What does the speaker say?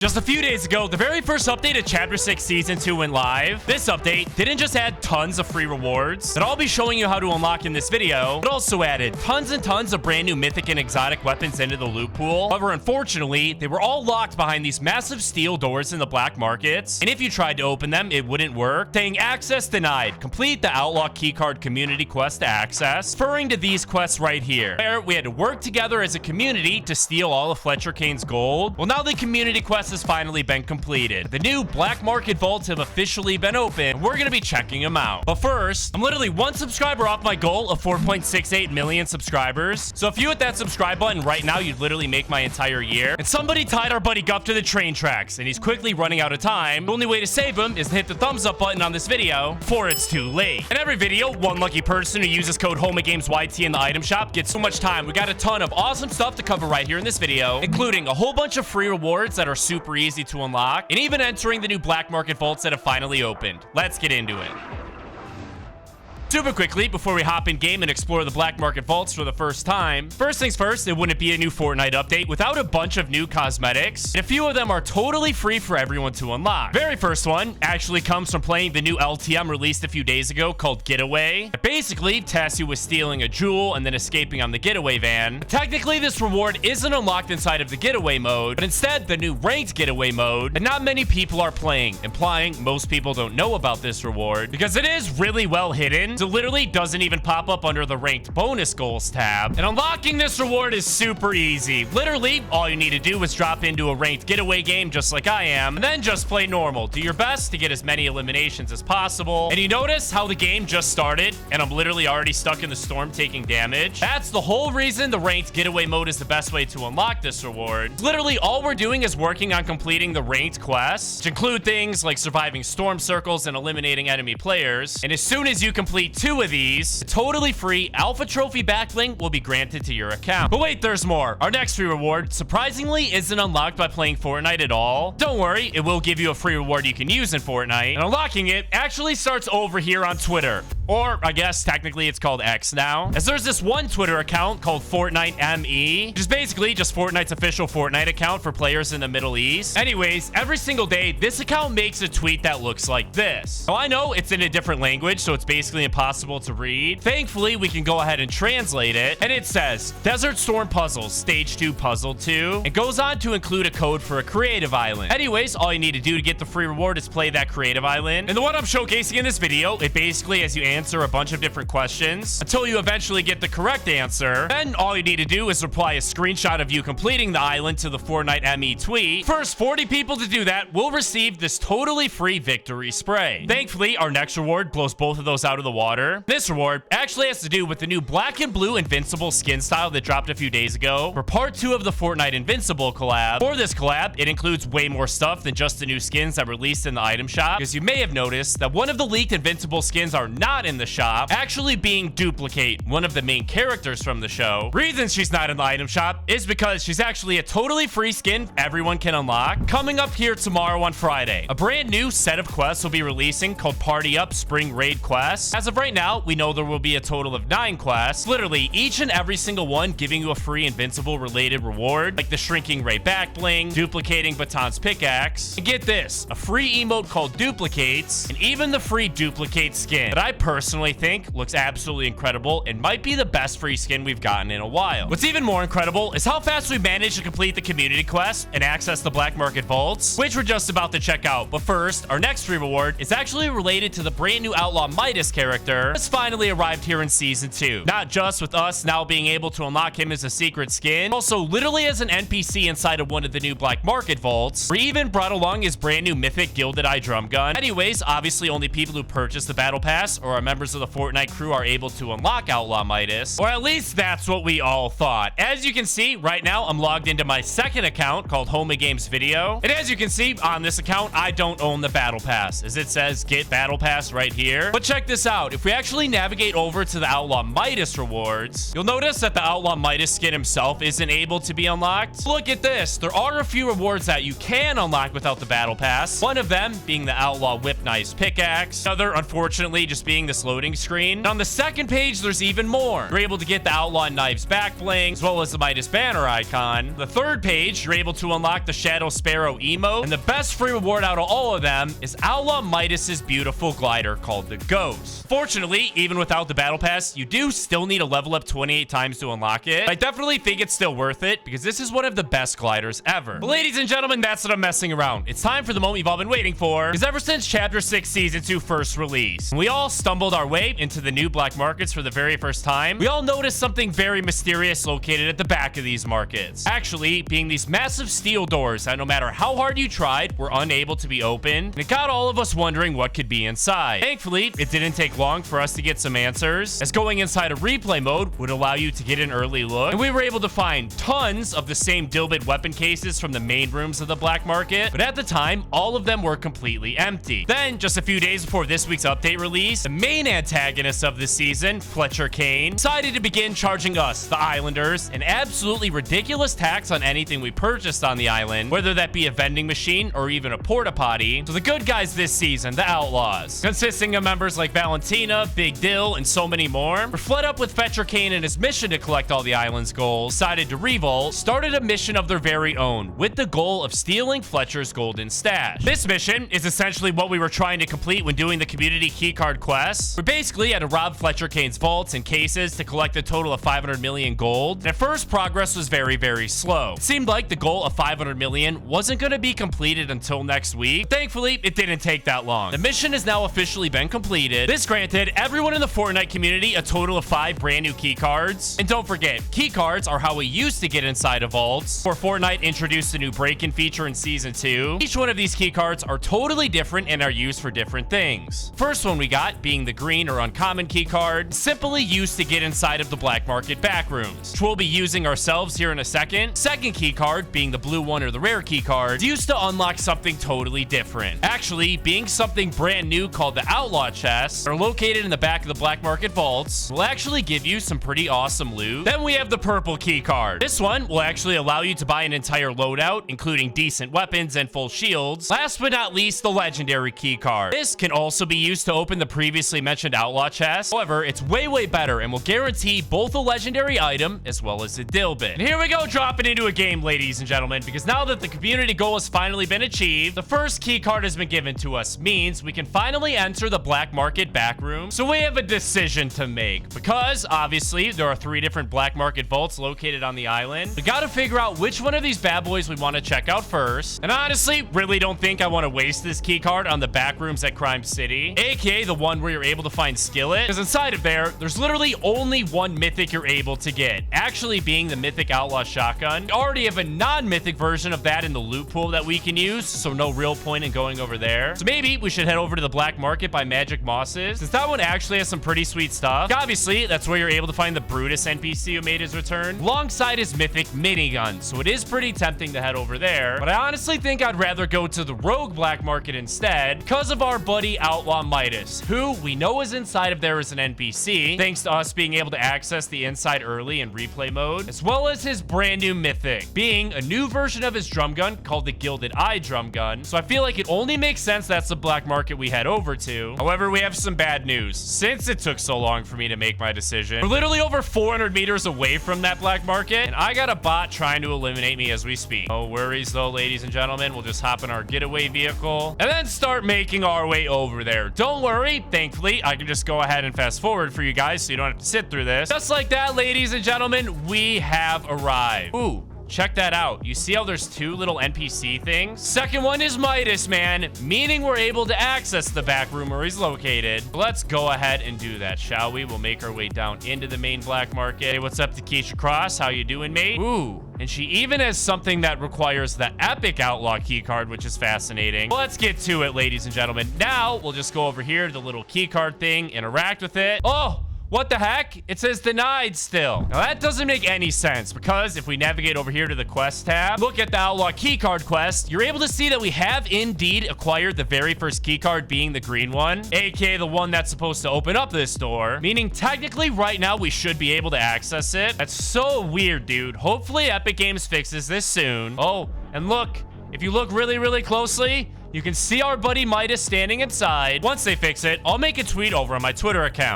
Just a few days ago, the very first update of Chapter 6 Season 2 went live. This update didn't just add tons of free rewards that I'll be showing you how to unlock in this video, but also added tons and tons of brand new mythic and exotic weapons into the loot pool. However, unfortunately, they were all locked behind these massive steel doors in the black markets, and if you tried to open them, it wouldn't work, saying access denied. Complete the Outlaw Keycard community quest to access, referring to these quests right here, where we had to work together as a community to steal all of Fletcher Kane's gold. Well, now the community quest has finally been completed. The new black market vaults have officially been open, and we're gonna be checking them out. But first, I'm literally one subscriber off my goal of 4.68 million subscribers. So if you hit that subscribe button right now, you'd literally make my entire year. And somebody tied our buddy Gup to the train tracks, and he's quickly running out of time. The only way to save him is to hit the thumbs up button on this video before it's too late. In every video, one lucky person who uses code HOMAGAMESYT in the item shop gets so much time. We got a ton of awesome stuff to cover right here in this video, including a whole bunch of free rewards that are super easy to unlock, and even entering the new black market vaults that have finally opened. Let's get into it. Super quickly, before we hop in game and explore the black market vaults for the first time, first things first, it wouldn't be a new Fortnite update without a bunch of new cosmetics, and a few of them are totally free for everyone to unlock. Very first one actually comes from playing the new LTM released a few days ago called Getaway. It basically tasks you with stealing a jewel and then escaping on the getaway van. But technically, this reward isn't unlocked inside of the getaway mode, but instead the new ranked getaway mode that not many people are playing, implying most people don't know about this reward because it is really well hidden. So literally doesn't even pop up under the ranked bonus goals tab. And unlocking this reward is super easy. Literally, all you need to do is drop into a ranked getaway game just like I am, and then just play normal. Do your best to get as many eliminations as possible. And you notice how the game just started, and I'm literally already stuck in the storm taking damage. That's the whole reason the ranked getaway mode is the best way to unlock this reward. Literally, all we're doing is working on completing the ranked quests, which include things like surviving storm circles and eliminating enemy players. And as soon as you complete 2 of these, a totally free alpha trophy backlink will be granted to your account. But wait, there's more. Our next free reward surprisingly isn't unlocked by playing Fortnite at all. Don't worry, it will give you a free reward you can use in Fortnite, and unlocking it actually starts over here on Twitter. Or I guess technically it's called X now, as there's this one Twitter account called Fortnite ME, which is basically just Fortnite's official Fortnite account for players in the Middle East. Anyways, every single day, this account makes a tweet that looks like this. Now I know it's in a different language, so it's basically impossible to read. Thankfully, we can go ahead and translate it, and it says, Desert Storm Puzzles, Stage 2 Puzzle 2. It goes on to include a code for a creative island. Anyways, all you need to do to get the free reward is play that creative island. And the one I'm showcasing in this video, it basically has you answer a bunch of different questions until you eventually get the correct answer. Then all you need to do is reply a screenshot of you completing the island to the Fortnite ME tweet. First 40 people to do that will receive this totally free victory spray. Thankfully, our next reward blows both of those out of the water. This reward actually has to do with the new black and blue Invincible skin style that dropped a few days ago for part 2 of the Fortnite Invincible collab. For this collab, it includes way more stuff than just the new skins that released in the item shop, because you may have noticed that one of the leaked Invincible skins are not in the shop, actually being Duplicate, one of the main characters from the show. Reason she's not in the item shop is because she's actually a totally free skin everyone can unlock. Coming up here tomorrow on Friday, a brand new set of quests will be releasing called Party Up Spring Raid Quests. As of right now, we know there will be a total of 9 quests, literally each and every single one giving you a free Invincible related reward, like the Shrinking Ray back bling, Duplicating Baton's pickaxe, and get this, a free emote called Duplicates, and even the free Duplicate skin that I personally think looks absolutely incredible and might be the best free skin we've gotten in a while. What's even more incredible is how fast we managed to complete the community quest and access the black market vaults, which we're just about to check out. But first, our next free reward is actually related to the brand new Outlaw MIDAS'S character that's finally arrived here in Season 2. Not just with us now being able to unlock him as a secret skin, also literally as an NPC inside of one of the new black market vaults. We even brought along his brand new Mythic Gilded Eye drum gun. Anyways, obviously only people who purchase the battle pass or are members of the Fortnite crew are able to unlock Outlaw MIDAS, or at least that's what we all thought. As you can see, right now I'm logged into my second account called Home Games Video, and as you can see on this account, I don't own the battle pass, as it says get battle pass right here. But check this out, if we actually navigate over to the Outlaw MIDAS rewards, you'll notice that the Outlaw MIDAS skin himself isn't able to be unlocked. Look at this, there are a few rewards that you can unlock without the battle pass, one of them being the Outlaw Whip Knives pickaxe, another unfortunately just being this loading screen. And on the second page, there's even more. You're able to get the Outlaw Knives back bling, as well as the Midas banner icon. The third page, you're able to unlock the Shadow Sparrow emote. And the best free reward out of all of them is Outlaw MIDAS'S beautiful glider called the Ghost. Fortunately, even without the battle pass, you do still need to level up 28 times to unlock it. I definitely think it's still worth it because this is one of the best gliders ever. But ladies and gentlemen, that's what I'm messing around. It's time for the moment you've all been waiting for, because ever since Chapter 6 Season 2 first release, we all stumbled our way into the new black markets for the very first time. We all noticed something very mysterious located at the back of these markets. Actually, being these massive steel doors that no matter how hard you tried, were unable to be opened. And it got all of us wondering what could be inside. Thankfully, it didn't take long for us to get some answers, as going inside a replay mode would allow you to get an early look. And we were able to find tons of the same dilbit weapon cases from the main rooms of the black market, but at the time, all of them were completely empty. Then, just a few days before this week's update release, the main antagonist of the season, Fletcher Kane, decided to begin charging us, the Islanders, an absolutely ridiculous tax on anything we purchased on the island, whether that be a vending machine or even a porta potty. So the good guys this season, the Outlaws, consisting of members like Valentina, Big Dill, and so many more, were fed up with Fletcher Kane and his mission to collect all the island's gold, decided to revolt, started a mission of their very own, with the goal of stealing Fletcher's golden stash. This mission is essentially what we were trying to complete when doing the community keycard quests. We basically had to rob Fletcher Kane's vaults and cases to collect a total of 500 million gold. And at first, progress was very, very slow. It seemed like the goal of 500 million wasn't going to be completed until next week. Thankfully, it didn't take that long. The mission has now officially been completed. This granted everyone in the Fortnite community a total of 5 brand new keycards. And don't forget, keycards are how we used to get inside of vaults, before Fortnite introduced a new break-in feature in Season 2. Each one of these keycards are totally different and are used for different things. First one we got being the green or uncommon keycard, simply used to get inside of the black market backrooms, which we'll be using ourselves here in a second. Second keycard being the blue one or the rare keycard, used to unlock something totally different. Actually, being something brand new called the Outlaw chests, are located in the back of the black market vaults, will actually give you some pretty awesome loot. Then we have the purple keycard. This one will actually allow you to buy an entire loadout, including decent weapons and full shields. Last but not least, the legendary keycard. This can also be used to open the previously mentioned Outlaw chest. However, it's way better and will guarantee both a legendary item as well as a dilbit. And here we go, dropping into a game, ladies and gentlemen, because now that the community goal has finally been achieved, the first keycard has been given to us, means we can finally enter the black market backroom. So we have a decision to make, because obviously there are 3 different black market vaults located on the island. We gotta figure out which one of these bad boys we want to check out first. And honestly, really don't think I want to waste this keycard on the back rooms at Crime City, aka the one where you're able to find Skillet, because inside of there's literally only one mythic you're able to get, actually being the Mythic Outlaw shotgun. We already have a non-mythic version of that in the loot pool that we can use, so no real point in going over there. So maybe we should head over to the black market by Magic Mosses, since that one actually has some pretty sweet stuff. Obviously, that's where you're able to find the Brutus NPC who made his return, alongside his mythic minigun, so it is pretty tempting to head over there. But I honestly think I'd rather go to the rogue black market instead, because of our buddy Outlaw Midas, who we know is inside of there as an NPC, thanks to us being able to access the inside early in replay mode, as well as his brand new mythic, being a new version of his drum gun called the Gilded Eye drum gun. So I feel like it only makes sense that's the black market we head over to. However, we have some bad news. Since it took so long for me to make my decision, we're literally over 400 meters away from that black market, and I got a bot trying to eliminate me as we speak. No worries though, ladies and gentlemen. We'll just hop in our getaway vehicle and then start making our way over there. Don't worry, thankfully I can just go ahead and fast forward for you guys so you don't have to sit through this. Just like that, ladies and gentlemen, we have arrived. Ooh, check that out. You see how there's 2 little NPC things? Second one is Midas, man, meaning we're able to access the back room where he's located. Let's go ahead and do that, shall we? We'll make our way down into the main black market. Hey, what's up to Keisha Cross? How you doing, mate? Ooh, and she even has something that requires the epic Outlaw keycard, which is fascinating. Well, let's get to it, ladies and gentlemen. Now, we'll just go over here to the little keycard thing, interact with it. Oh! What the heck? It says denied still. Now that doesn't make any sense, because if we navigate over here to the quest tab, look at the Outlaw keycard quest, you're able to see that we have indeed acquired the very first keycard, being the green one, aka the one that's supposed to open up this door, meaning technically right now we should be able to access it. That's so weird, dude. Hopefully Epic Games fixes this soon. Oh, and look, if you look really closely, You can see our buddy Midas standing inside. Once they fix it, I'll make a tweet over on my Twitter account.